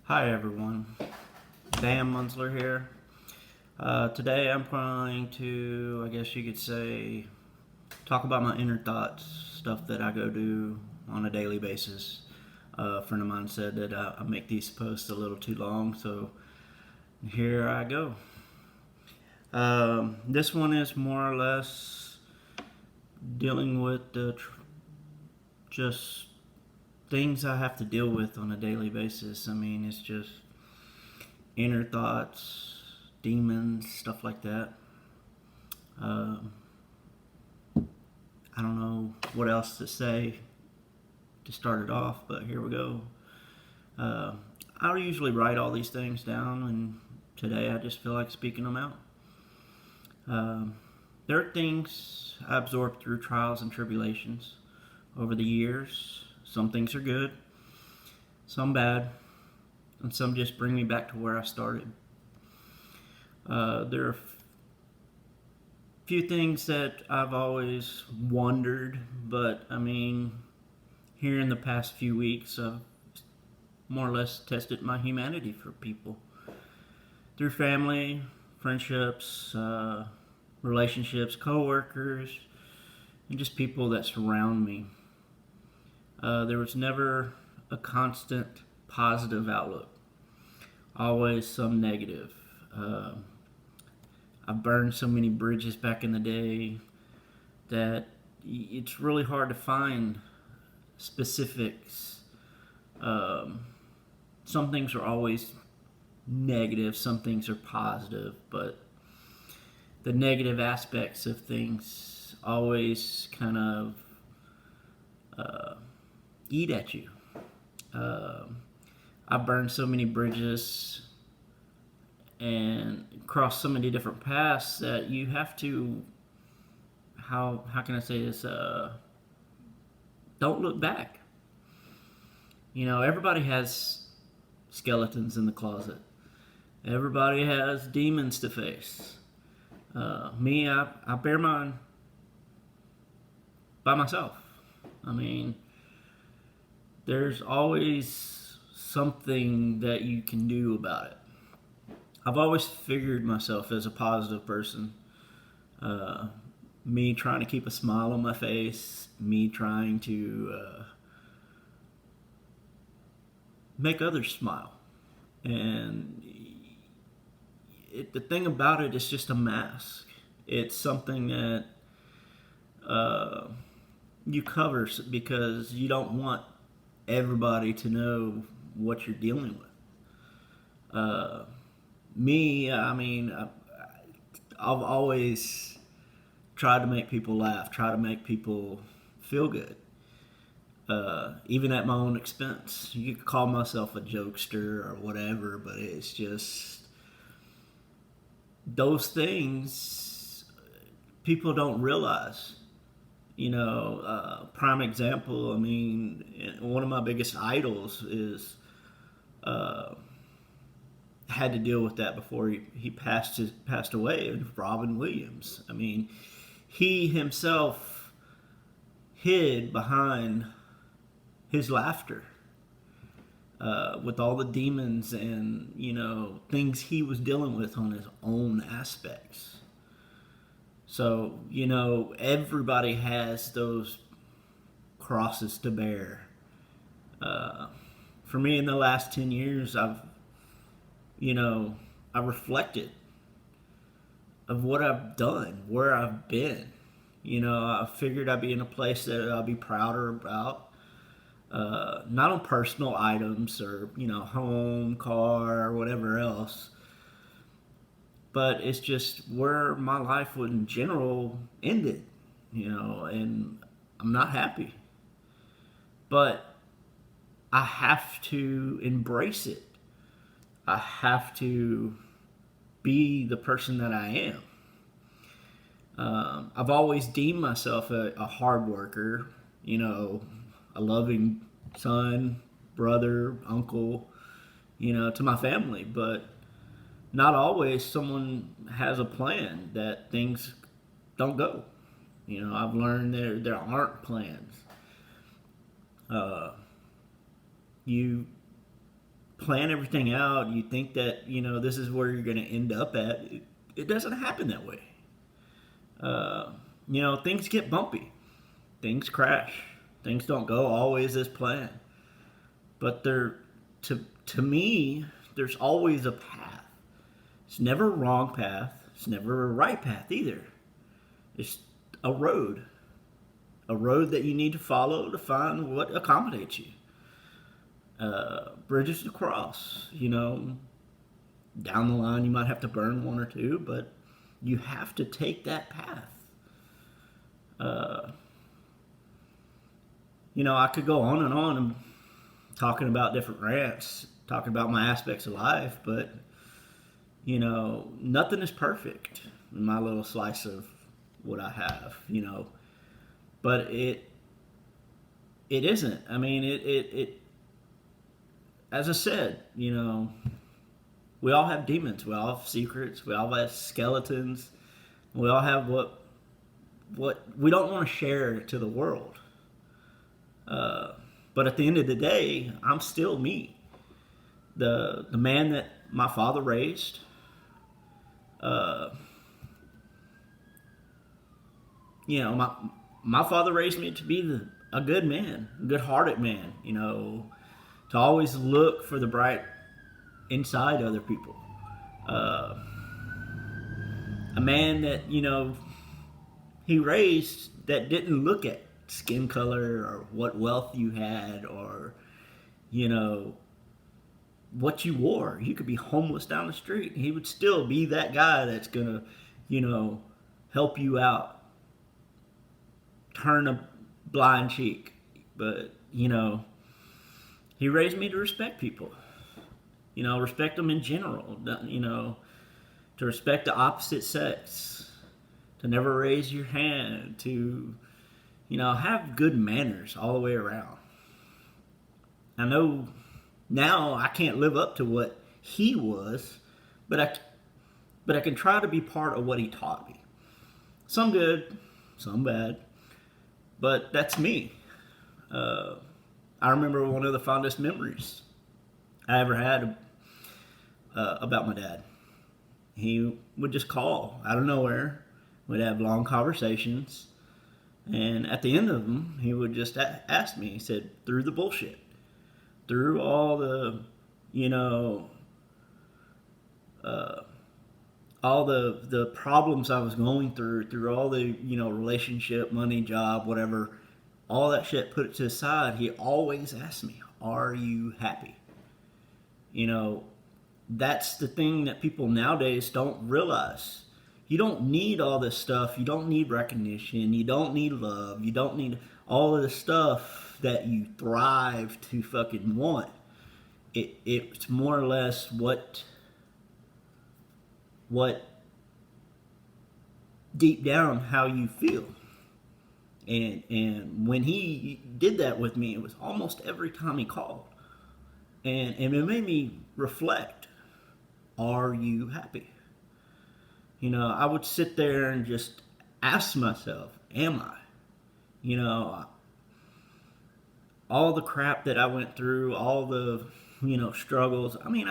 Hi everyone, Dan Munsler here. Today I'm going to, I guess you could say, talk about my inner thoughts, stuff that I go do on a daily basis. A friend of mine said that I make these posts a little too long, so here I go. This one is more or less dealing with just things I have to deal with on a daily basis. I mean, it's just inner thoughts, demons, stuff like that. Um, I don't know what else to say to start it off, but here we go. Uh, I usually write all these things down, and today I just feel like speaking them out. Um, there are things I absorbed through trials and tribulations over the years. Some things are good, some bad, and some just bring me back to where I started. There are few things that I've always wondered, but I mean, here in the past few weeks, I've more or less tested my humanity for people through family, friendships, relationships, coworkers, and just people that surround me. There was never a constant positive outlook, always some negative. Uh, I burned so many bridges back in the day that it's really hard to find specifics. Um, some things are always negative, some things are positive, but the negative aspects of things always kind of uh, eat at you. Um I burned so many bridges and crossed so many different paths that you have to how can I say this? Don't look back. You know, everybody has skeletons in the closet. Everybody has demons to face. Me, I bear mine by myself. I mean, there's always something that you can do about it. I've always figured myself as a positive person. Uh, Me trying to keep a smile on my face, me trying to make others smile. And the thing about it is just a mask. It's something that uh, you cover because you don't want everybody to know what you're dealing with. Uh, I mean, I've always tried to make people laugh, try to make people feel good, even at my own expense. You could call myself a jokester or whatever, but it's just those things people don't realize. Prime example. I mean, one of my biggest idols is uh, had to deal with that before he passed away. Robin Williams. I mean, he himself hid behind his laughter with all the demons and things he was dealing with on his own aspects. So everybody has those crosses to bear. Uh, for me, in the last 10 years, you know I reflected of what I've done, where I've been. I figured I'd be in a place that I'll be prouder about. Not on personal items or home, car, or whatever else, but it's just where my life in general ended. And I'm not happy, but I have to embrace it. I have to be the person that I am. I've always deemed myself a hard worker, a loving son, brother, uncle, to my family. But not always someone has a plan that things don't go. I've learned there aren't plans. You plan everything out. You think that, this is where you're going to end up at. It doesn't happen that way. Things get bumpy. Things crash. Things don't go always as planned. But to me, there's always a path. It's never a wrong path. It's never a right path either. It's a road. A road that you need to follow to find what accommodates you. Bridges to cross, down the line you might have to burn one or two, but you have to take that path. I could go on and talking about different rants, talking about my aspects of life, but nothing is perfect in my little slice of what I have, but it isn't. I mean, it as I said, we all have demons, we all have secrets, we all have skeletons, we all have what we don't want to share to the world. But at the end of the day, I'm still me. The man that my father raised. My father raised me to be a good man, a good-hearted man. To always look for the bright inside other people. A man that he raised that didn't look at skin color or what wealth you had or what you wore. You could be homeless down the street and he would still be that guy that's gonna help you out, turn a blind cheek. But he raised me to respect people, respect them in general, to respect the opposite sex, to never raise your hand, to have good manners all the way around. I know now I can't live up to what he was, but I can try to be part of what he taught me. Some good, some bad, but that's me. I remember one of the fondest memories I ever had about my dad. He would just call out of nowhere. We'd have long conversations. And at the end of them, he would just ask me, he said, through the bullshit, through all the, all the problems I was going through all the, relationship, money, job, whatever, all that shit, put it to the side, he always asked me, are you happy? That's the thing that people nowadays don't realize. You don't need all this stuff. You don't need recognition. You don't need love. You don't need all of the stuff that you thrive to fucking want. It's more or less what deep down how you feel. And when he did that with me, it was almost every time he called. And it made me reflect. Are you happy? I would sit there and just ask myself, am I? All the crap that I went through, all the, struggles. I mean,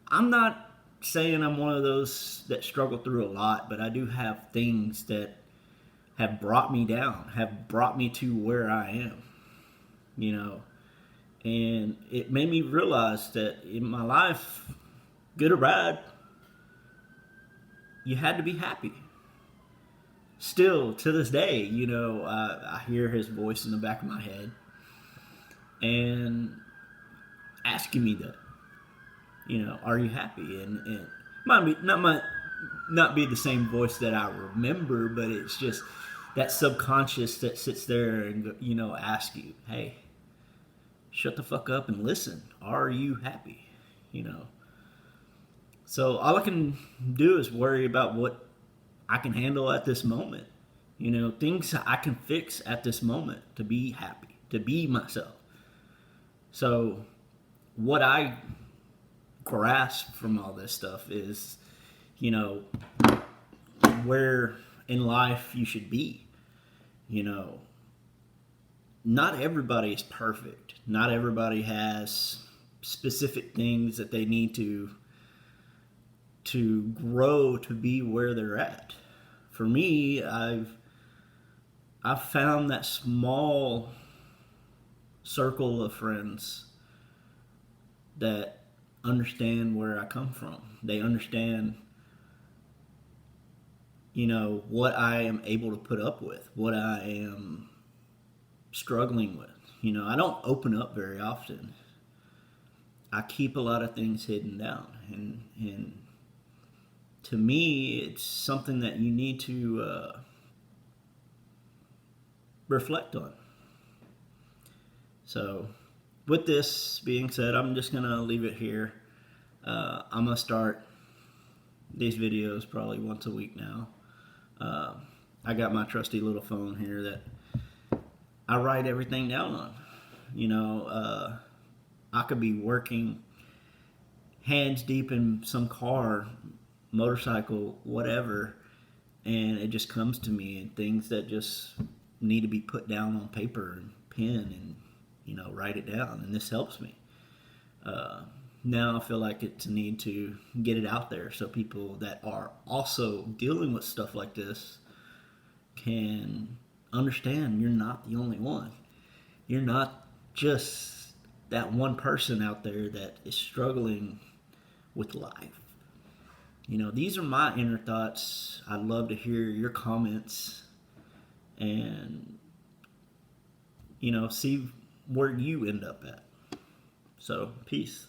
I'm not saying I'm one of those that struggle through a lot, but I do have things that have brought me down, have brought me to where I am, and it made me realize that in my life, good or bad, you had to be happy. Still, to this day, I hear his voice in the back of my head and asking me that, are you happy? And might not be the same voice that I remember, but it's just that subconscious that sits there and asks you, hey, shut the fuck up and listen. Are you happy? So all I can do is worry about what I can handle at this moment. Things I can fix at this moment to be happy, to be myself. So what I grasp from all this stuff is, where in life you should be. Not everybody is perfect. Not everybody has specific things that they need to grow to be where they're at. For me, I've found that small circle of friends that understand where I come from. They understand, what I am able to put up with, what I am struggling with. I don't open up very often. I keep a lot of things hidden down, and to me, it's something that you need to reflect on. So, with this being said, I'm just gonna leave it here. I'm gonna start these videos probably once a week now. I got my trusty little phone here that I write everything down on. I could be working hands deep in some car, motorcycle, whatever, and it just comes to me, and things that just need to be put down on paper and pen and write it down, and this helps me. Now I feel like it's a need to get it out there so people that are also dealing with stuff like this can understand you're not the only one. You're not just that one person out there that is struggling with life. These are my inner thoughts. I'd love to hear your comments and, see where you end up at. So, peace.